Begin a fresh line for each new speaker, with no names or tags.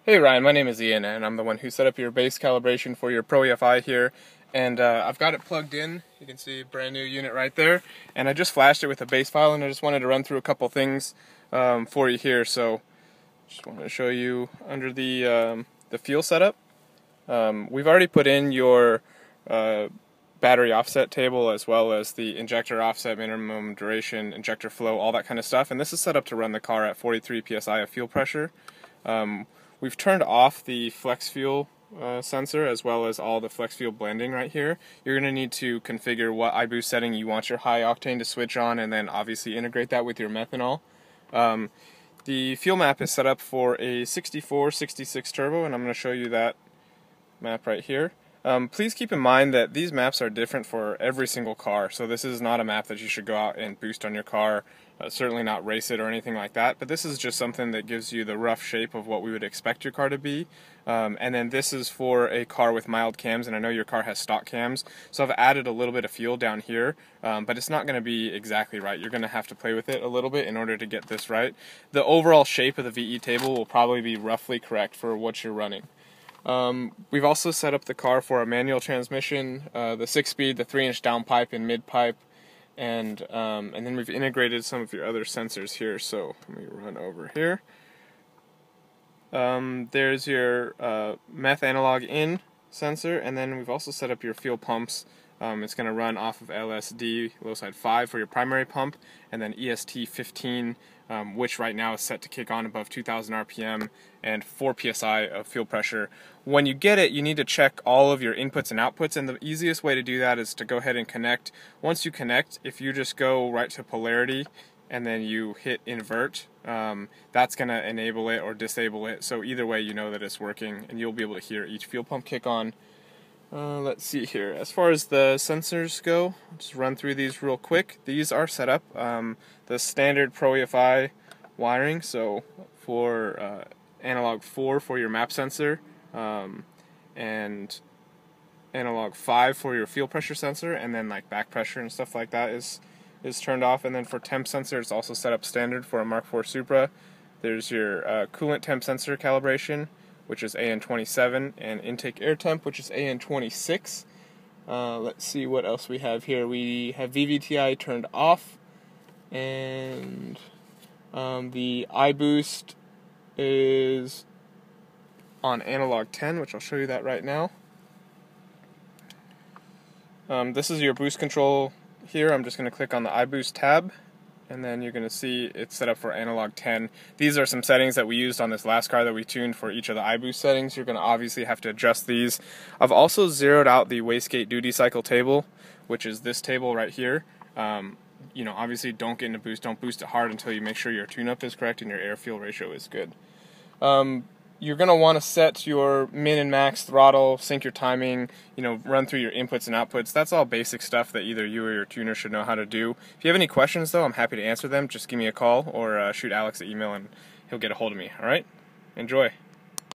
Hey Ryan, my name is Ian, and I'm the one who set up your base calibration for your ProEFI here. And I've got it plugged in. You can see a brand new unit right there. And I just flashed it with a base file, and I just wanted to run through a couple things for you here. So, just wanted to show you under the fuel setup. We've already put in your battery offset table, as well as the injector offset, minimum duration, injector flow, all that kind of stuff. And this is set up to run the car at 43 psi of fuel pressure. We've turned off the flex fuel sensor, as well as all the flex fuel blending right here. You're going to need to configure what iBoost setting you want your high octane to switch on, and then obviously integrate that with your methanol. The fuel map is set up for a 64-66 turbo, and I'm going to show you that map right here. Please keep in mind that these maps are different for every single car, so this is not a map that you should go out and boost on your car, certainly not race it or anything like that, but this is just something that gives you the rough shape of what we would expect your car to be. And then this is for a car with mild cams, and I know your car has stock cams, so I've added a little bit of fuel down here, but it's not going to be exactly right. You're going to have to play with it a little bit in order to get this right. The overall shape of the VE table will probably be roughly correct for what you're running. We've also set up the car for a manual transmission, the 6-speed, the 3-inch downpipe and mid-pipe, and then we've integrated some of your other sensors here. So let me run over here. There's your meth analog in sensor, and then we've also set up your fuel pumps. It's going to run off of LSD low side 5 for your primary pump, and then EST 15, which right now is set to kick on above 2,000 RPM and 4 psi of fuel pressure. When you get it, you need to check all of your inputs and outputs, and the easiest way to do that is to go ahead and connect. Once you connect, if you just go right to polarity and then you hit invert, that's going to enable it or disable it. So either way, you know that it's working, and you'll be able to hear each fuel pump kick on. Let's see here. As far as the sensors go, I'll just run through these real quick. These are set up the standard ProEFI wiring, so for analog 4 for your map sensor, and analog 5 for your fuel pressure sensor, and then like back pressure and stuff like that is turned off. And then for temp sensor, it's also set up standard for a Mark IV Supra. There's your coolant temp sensor calibration, which is AN27, and intake air temp, which is AN26. Let's see what else we have here. We have VVTi turned off, and the iBoost is on analog 10, which I'll show you that right now. This is your boost control here. I'm just going to click on the iBoost tab, and then you're going to see it's set up for analog 10. These are some settings that we used on this last car that we tuned for each of the iBoost settings. You're going to obviously have to adjust these. I've also zeroed out the wastegate duty cycle table, which is this table right here. You know, obviously don't get into boost, don't boost it hard until you make sure your tune-up is correct and your air-fuel ratio is good. You're going to want to set your min and max throttle, sync your timing, you know, run through your inputs and outputs. That's all basic stuff that either you or your tuner should know how to do. If you have any questions, though, I'm happy to answer them. Just give me a call or shoot Alex an email and he'll get a hold of me. All right? Enjoy.